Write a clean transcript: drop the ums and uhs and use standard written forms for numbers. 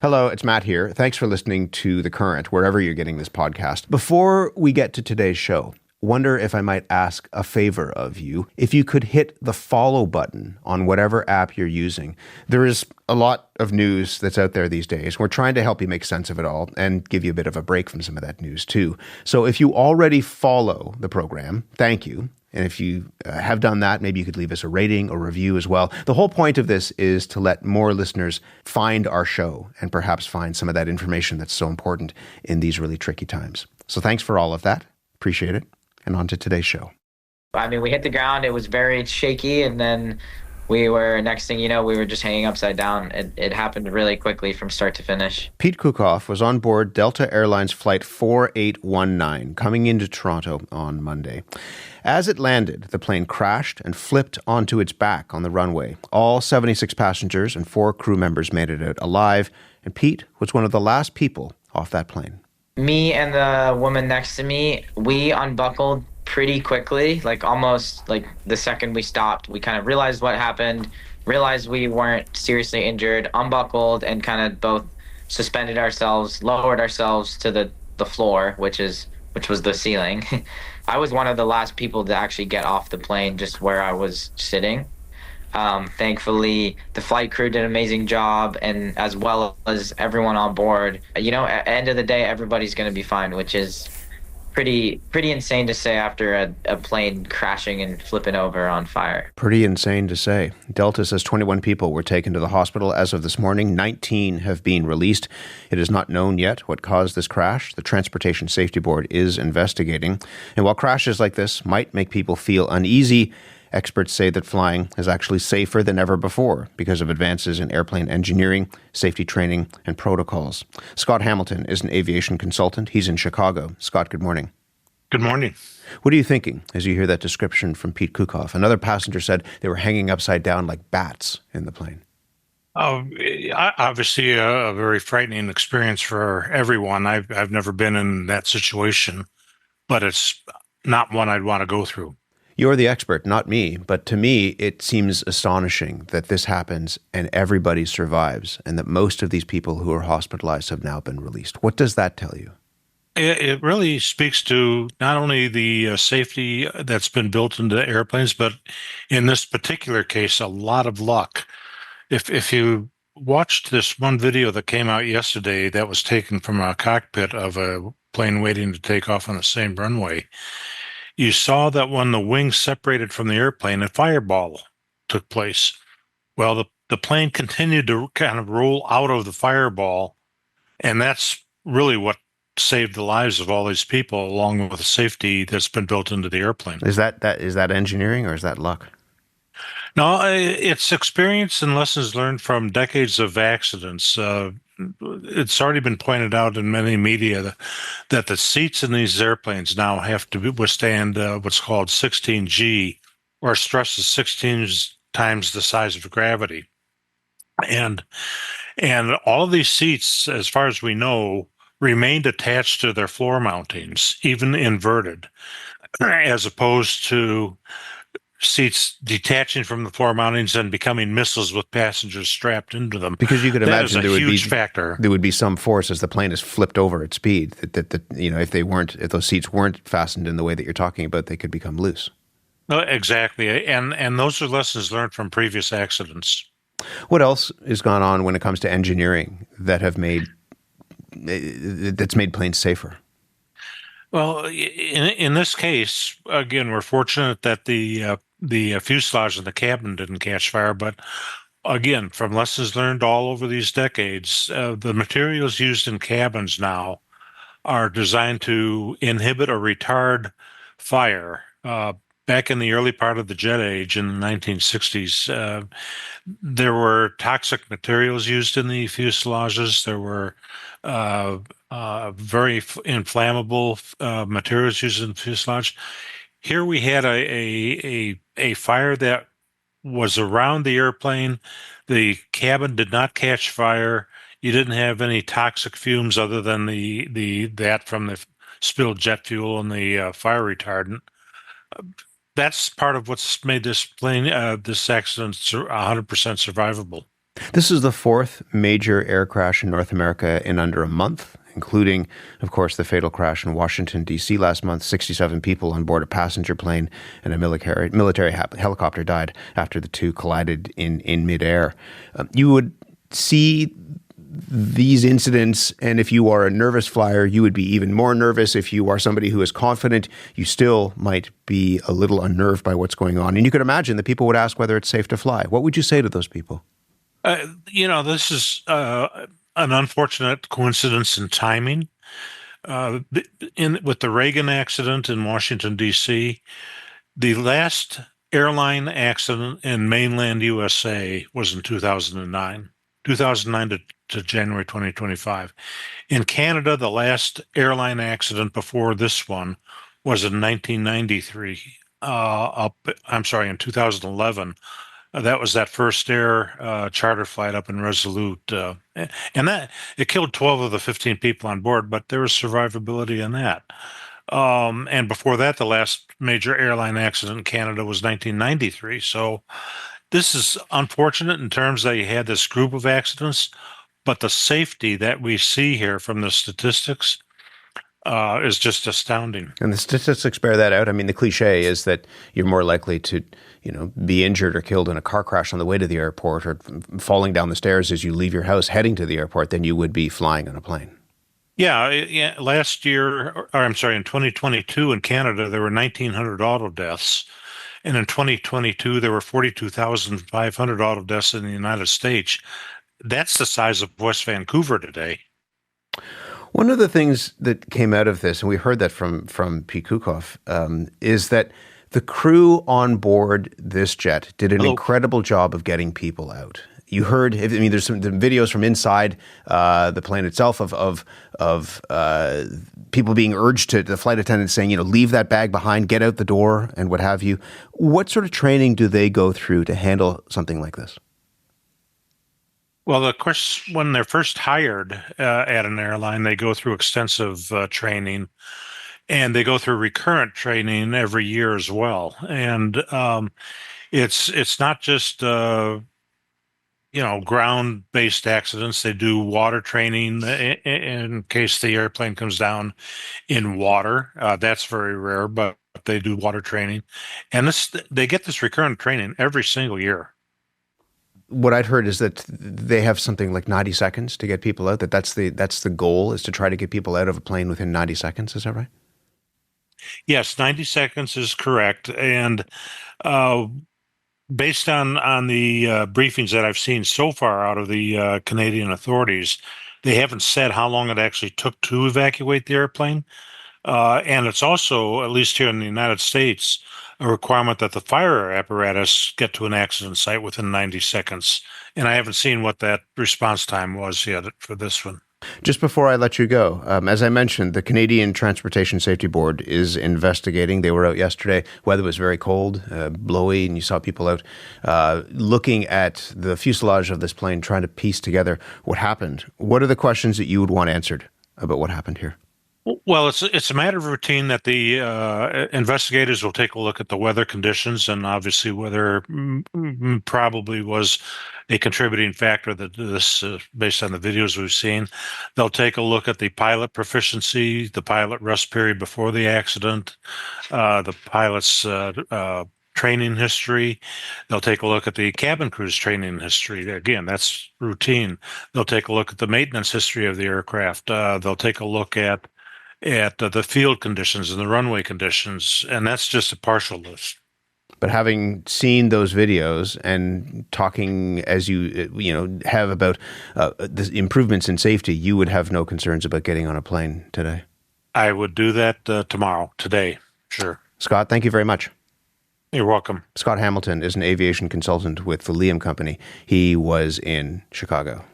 Hello, it's Matt here. Thanks for listening to The Current, wherever you're getting this podcast. Before we get to today's show, wonder if I might ask a favor of you. If you could hit the follow button on whatever app you're using. There is a lot of news that's out there these days. We're trying to help you make sense of it all and give you a bit of a break from some of that news too. So if you already follow the program, thank you. And if you have done that, maybe you could leave us a rating or review as well. The whole point of this is to let more listeners find our show and perhaps find some of that information that's so important in these really tricky times. So thanks for all of that. Appreciate it. And on to today's show. I mean, we hit the ground. It was very shaky. And then next thing you know, we were just hanging upside down. It happened really quickly from start to finish. Pete Kukoff was on board Delta Airlines Flight 4819 coming into Toronto on Monday. As it landed, the plane crashed and flipped onto its back on the runway. All 76 passengers and 4 crew members made it out alive, and Pete was one of the last people off that plane. Me and the woman next to me, we unbuckled pretty quickly, almost the second we stopped. We kind of realized what happened, realized we weren't seriously injured, unbuckled, and kind of both suspended ourselves, lowered ourselves to the floor, which was the ceiling. I was one of the last people to actually get off the plane, just where I was sitting. Thankfully, the flight crew did an amazing job, and as well as everyone on board. At the end of the day, everybody's going to be fine, which is pretty insane to say after a plane crashing and flipping over on fire. Pretty insane to say. Delta says 21 people were taken to the hospital as of this morning. 19 have been released. It is not known yet what caused this crash. The Transportation Safety Board is investigating. And while crashes like this might make people feel uneasy, experts say that flying is actually safer than ever before because of advances in airplane engineering, safety training, and protocols. Scott Hamilton is an aviation consultant. He's in Chicago. Scott, good morning. Good morning. What are you thinking as you hear that description from Pete Kukoff? Another passenger said they were hanging upside down like bats in the plane. Obviously, a very frightening experience for everyone. I've never been in that situation, but it's not one I'd want to go through. You're the expert, not me, but to me, it seems astonishing that this happens and everybody survives and that most of these people who are hospitalized have now been released. What does that tell you? It really speaks to not only the safety that's been built into the airplanes, but in this particular case, a lot of luck. If you watched this one video that came out yesterday that was taken from a cockpit of a plane waiting to take off on the same runway, you saw that when the wings separated from the airplane, a fireball took place. Well, the plane continued to kind of roll out of the fireball, and that's really what saved the lives of all these people, along with the safety that's been built into the airplane. Is that engineering or is that luck? No, it's experience and lessons learned from decades of accidents. It's already been pointed out in many media that the seats in these airplanes now have to withstand what's called 16G, or stress is 16 times the size of gravity. And all of these seats, as far as we know, remained attached to their floor mountings, even inverted, as opposed to seats detaching from the floor mountings and becoming missiles with passengers strapped into them. Because you could imagine there would be some force as the plane is flipped over at speed that if those seats weren't fastened in the way that you're talking about, they could become loose. No, exactly, and those are lessons learned from previous accidents. What else has gone on when it comes to engineering that's made planes safer? Well, in this case, again, we're fortunate that the fuselage in the cabin didn't catch fire. But again, from lessons learned all over these decades, the materials used in cabins now are designed to inhibit or retard fire. Back in the early part of the jet age in the 1960s, there were toxic materials used in the fuselages. There were very inflammable materials used in the fuselage. Here we had a fire that was around the airplane. The cabin did not catch fire. You didn't have any toxic fumes other than that from the spilled jet fuel and the fire retardant. That's part of what's made this plane, this accident 100% survivable. This is the fourth major air crash in North America in under a month, including, of course, the fatal crash in Washington, D.C. last month. 67 people on board a passenger plane and a military helicopter died after the two collided in midair. You would see these incidents, and if you are a nervous flyer, you would be even more nervous. If you are somebody who is confident, you still might be a little unnerved by what's going on. And you could imagine that people would ask whether it's safe to fly. What would you say to those people? This is an unfortunate coincidence in timing. With the Reagan accident in Washington, D.C., the last airline accident in mainland USA was in 2009 to January 2025. In Canada, the last airline accident before this one was in 1993. In 2011. That was that first air charter flight up in Resolute. And that it killed 12 of the 15 people on board, but there was survivability in that. And before that, the last major airline accident in Canada was 1993. So this is unfortunate in terms that you had this group of accidents, but the safety that we see here from the statistics is just astounding. And the statistics bear that out. I mean, the cliche is that you're more likely to, be injured or killed in a car crash on the way to the airport or falling down the stairs as you leave your house heading to the airport than you would be flying on a plane. Yeah. Last year, in 2022 in Canada, there were 1,900 auto deaths. And in 2022, there were 42,500 auto deaths in the United States. That's the size of West Vancouver today. One of the things that came out of this, and we heard that from Pete Kukov, is that the crew on board this jet did an incredible job of getting people out. You heard, there's some videos from inside the plane itself of people being urged to the flight attendants saying, leave that bag behind, get out the door, and what have you. What sort of training do they go through to handle something like this? Well, of course, when they're first hired at an airline, they go through extensive training, and they go through recurrent training every year as well. And it's not just ground-based accidents. They do water training in case the airplane comes down in water. That's very rare, but they do water training, and they get this recurrent training every single year. What I'd heard is that they have something like 90 seconds to get people out. That's the goal, is to try to get people out of a plane within 90 seconds. Is that right? Yes, 90 seconds is correct. And based on the briefings that I've seen so far out of the Canadian authorities, they haven't said how long it actually took to evacuate the airplane. And it's also, at least here in the United States, a requirement that the fire apparatus get to an accident site within 90 seconds. And I haven't seen what that response time was yet for this one. Just before I let you go, as I mentioned, the Canadian Transportation Safety Board is investigating. They were out yesterday. Weather was very cold, blowy, and you saw people out looking at the fuselage of this plane, trying to piece together what happened. What are the questions that you would want answered about what happened here? Well, it's a matter of routine that the investigators will take a look at the weather conditions, and obviously weather probably was a contributing factor to this, based on the videos we've seen. They'll take a look at the pilot proficiency, the pilot rest period before the accident, the pilot's training history. They'll take a look at the cabin crew's training history. Again, that's routine. They'll take a look at the maintenance history of the aircraft. They'll take a look at the field conditions and the runway conditions, and that's just a partial list. But having seen those videos and talking as you have about the improvements in safety, you would have no concerns about getting on a plane today? I would do that today, sure. Scott, thank you very much. You're welcome. Scott Hamilton is an aviation consultant with the Liam Company. He was in Chicago.